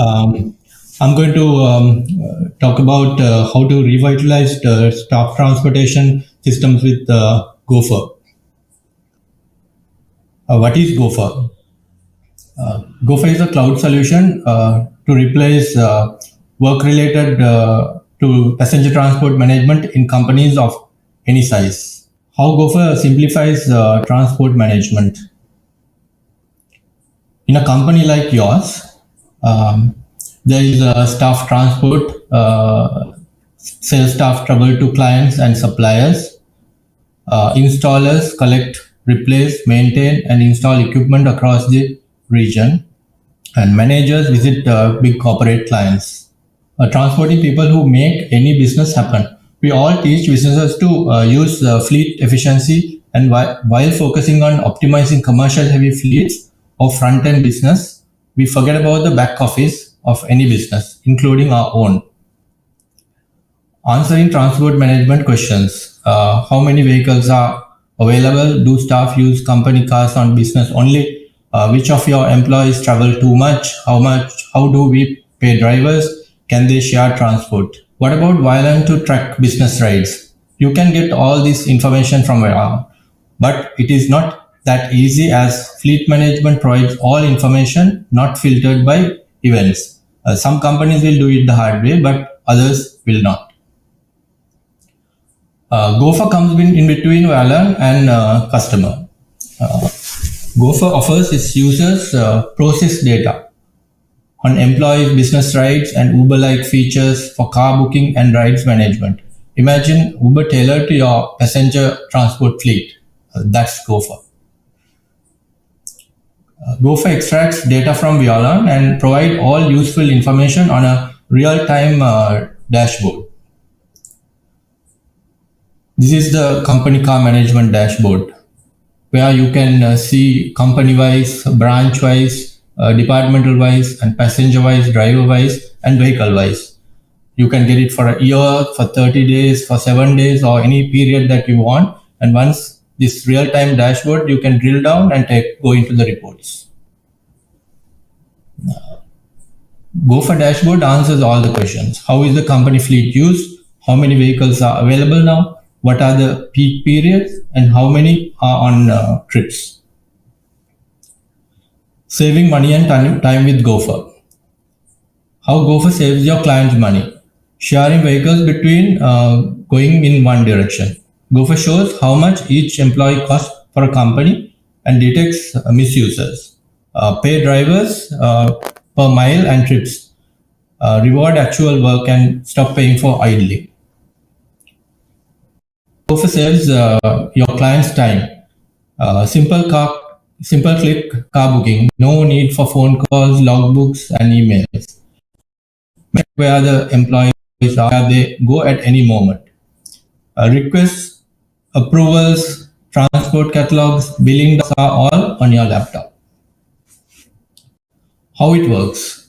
Um, I'm going to talk about how to revitalize staff transportation systems with Gopher. What is Gopher? Gopher is a cloud solution to replace work related to passenger transport management in companies of any size. How Gopher simplifies transport management. In a company like yours, um, there is a staff transport, sales staff travel to clients and suppliers. Installers collect, replace, maintain, and install equipment across the region. And managers visit big corporate clients. Transporting people who make any business happen. We all teach businesses to use fleet efficiency and while focusing on optimizing commercial heavy fleets or front end business, we forget about the back office of any business, including our own. Answering transport management questions. How many vehicles are available? Do staff use company cars on business only? Which of your employees travel too much? How much? How do we pay drivers? Can they share transport? What about violent to track business rides? You can get all this information from but it is not that easy as fleet management provides all information not filtered by events. Some companies will do it the hard way, but others will not. Gopher comes in between Valorn and customer. Uh, Gopher offers its users process data on employees' business rides and Uber-like features for car booking and rides management. Imagine Uber tailored to your passenger transport fleet. That's Gopher. Gopher extracts data from Violon and provide all useful information on a real-time dashboard. This is the company car management dashboard where you can see company-wise, branch-wise, departmental-wise, and passenger-wise, driver-wise, and vehicle-wise. You can get it for a year, for 30 days, for 7 days, or any period that you want. And once this real-time dashboard, you can drill down and go into the reports. Gopher dashboard answers all the questions. How is the company fleet used? How many vehicles are available now? What are the peak periods? And how many are on trips? Saving money and time with Gopher. How Gopher saves your clients money. Sharing vehicles between going in one direction. Gopher shows how much each employee costs for a company and detects misusers. Pay drivers per mile and trips. Reward actual work and stop paying for idling. Gopher saves your client's time. Simple click car booking. No need for phone calls, logbooks, and emails. Where the employees are, they go at any moment. Requests, approvals, transport catalogs, billing are all on your laptop. How it works.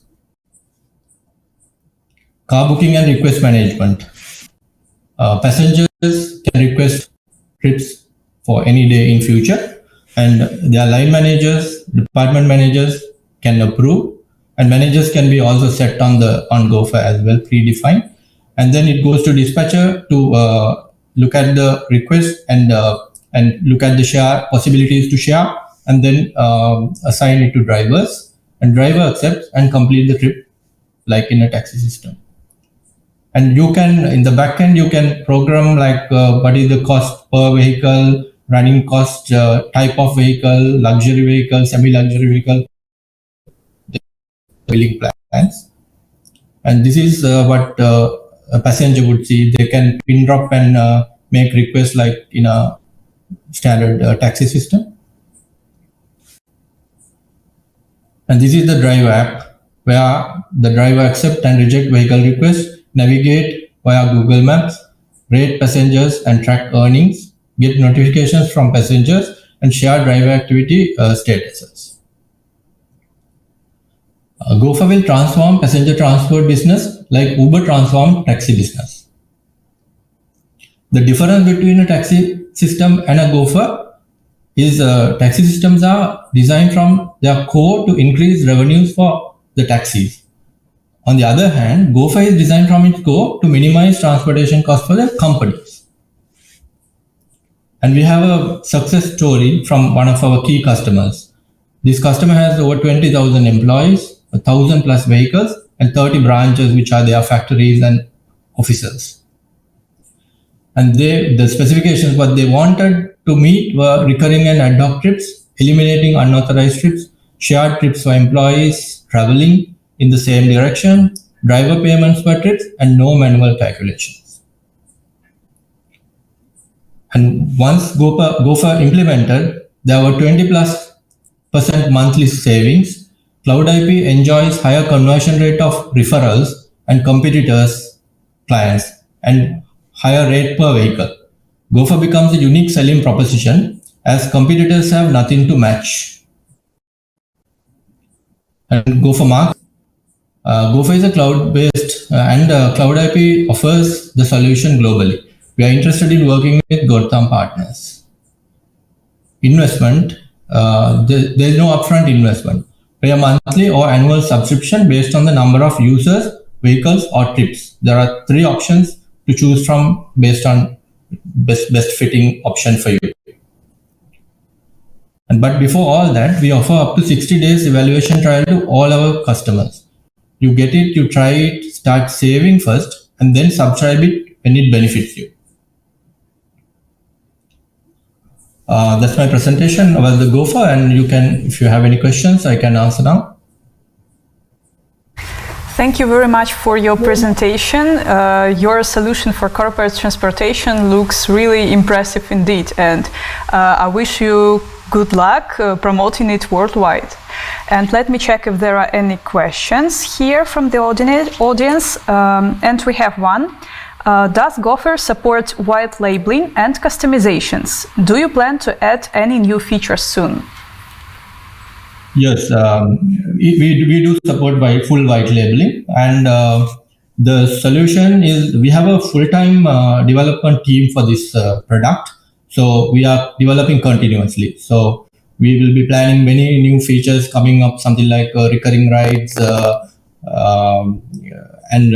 Car booking and request management. Passengers can request trips for any day in future, and their line managers, department managers can approve, and managers can be also set on Gopher as well, predefined. And then it goes to dispatcher to look at the request and look at the share possibilities to share, and then assign it to drivers, and driver accepts and complete the trip like in a taxi system. And you can, in the back end, you can program like what is the cost per vehicle, running cost, type of vehicle, luxury vehicle, semi-luxury vehicle, billing plans. And this is what a passenger would see. They can pin drop and make requests like in a standard taxi system. And this is the driver app where the driver accept and reject vehicle requests, navigate via Google Maps, rate passengers and track earnings, get notifications from passengers, and share driver activity statuses. Gopher will transform passenger transport business like Uber transformed taxi business. The difference between a taxi system and a Gopher is taxi systems are designed from their core to increase revenues for the taxis. On the other hand, Gopher is designed from its core to minimize transportation costs for the companies. And we have a success story from one of our key customers. This customer has over 20,000 employees, 1,000 plus vehicles, and 30 branches, which are their factories and offices. And the specifications what they wanted to meet were recurring and ad hoc trips, eliminating unauthorized trips, shared trips for employees traveling in the same direction, driver payments per trip, and no manual calculations. And once Gopher implemented, there were 20+% monthly savings. Cloud IP enjoys higher conversion rate of referrals and competitors' clients and higher rate per vehicle. Gopher becomes a unique selling proposition as competitors have nothing to match. And Gopher market. Gopher is a cloud-based and Cloud IP offers the solution globally. We are interested in working with Gotham partners. Investment, there is no upfront investment. Pay a monthly or annual subscription based on the number of users, vehicles, or trips. There are 3 options to choose from based on best fitting option for you. But before all that, we offer up to 60 days evaluation trial to all our customers. You get it, you try it, start saving first, and then subscribe it when it benefits you. That's my presentation about the Gopher, and you can, if you have any questions, I can answer now. Thank you very much for your presentation. Your solution for corporate transportation looks really impressive indeed, and I wish you good luck promoting it worldwide. And let me check if there are any questions here from the audience. And we have one. Does Gopher support white labeling and customizations? Do you plan to add any new features soon? Yes, we do support full white labeling, and the solution is we have a full-time development team for this product. So we are developing continuously. So we will be planning many new features coming up, something like recurring rides, and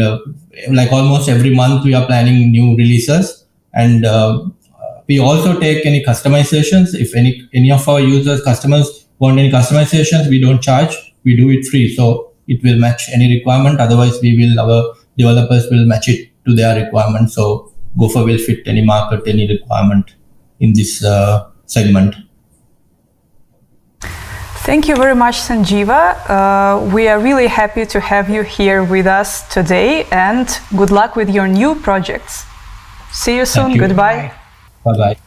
like almost every month we are planning new releases. And we also take any customizations. If any of our customers want any customizations, we don't charge. We do it free, so it will match any requirement. Otherwise, our developers will match it to their requirement. So Gopher will fit any market, any requirement in this segment. Thank you very much, Sanjeeva. We are really happy to have you here with us today, and good luck with your new projects. See you soon. Thank you. Goodbye. Bye-bye.